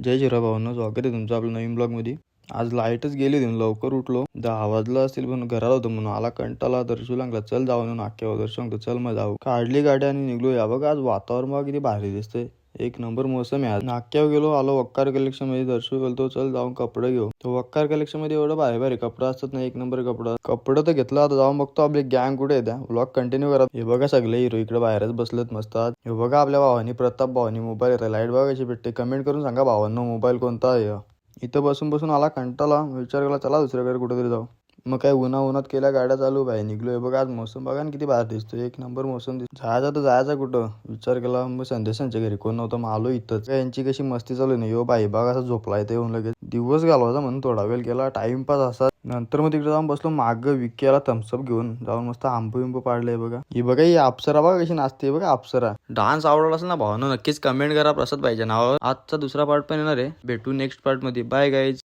जय शिवराय भावांनो, स्वागत आहे तुमचं आपल्या नवीन ब्लॉगमध्ये. आज लाईटच गेली होती, लवकर उठलो. 10 वाजलं असतील पण घरात होतो म्हणून आला कंटाळा. दर्शू लागला चल जाऊन नाक्यावर. दर्शू सांगतो चल मग जाऊ. काढली गाडी आणि निघलो. या बघा आज वातावरण बघा किती भारी दिसतंय. एक नंबर मौसम आहे आज. नाक्यावर गेलो, आलो वक्कार कलेक्शन मध्ये. दर्शू बोलतो चल जाऊन कपडे घेऊ. तो वक्कार कलेक्शन मध्ये एवढं भारी भारी कपडे असतात ना, एक नंबर कपडे तर घेतला. आता जाऊन बघतो आपली गँग कुठे आहे. त्या व्लॉग कंटिन्यू करा. हे बघा सगळे हिरो इकडे बाहेरच बसलेत मस्त. हे बघा आपल्या भावानी प्रताप भावानी मोबाईल घेतला. लाईट बघा कशी भेटते. कमेंट करून सांगा भावांनो मोबाईल कोणता आहे. इथं बसून बसून आला कंटाळा. विचार केला चला दुसऱ्याकडे कुठेतरी जाऊ. मग काय उन्हात केल्या गाड्या चालू बाय निघलोय. बघा आज मौसम बघा ना किती भारी दिसतो. एक नंबर मौसम जायचा तर जायचा कुठं विचार केला. मग संदेशांच्या घरी कोण नव्हतं, मग आलो इथंच. यांची कशी मस्ती चालू नाही. यो बाई बघा असा झोपला येते येऊन लगेच. दिवस घालवायचा म्हणून थोडा वेळ गेला टाइमपास असा. नंतर मग तिकडे जाऊन बसलो माग विक्याला थम्सअप घेऊन. जाऊन मस्त आंबू बिंबू पाडले बघा. ही बघा ही अप्सरा बघा कशी नाचते बघा. अप्सरा डान्स आवडला असेल ना भावांनो, नक्कीच कमेंट करा. प्रसाद पाहिजे नावावर. आजचा दुसरा पार्ट पण येणार आहे. भेटू नेक्स्ट पार्ट मध्ये. Bye guys.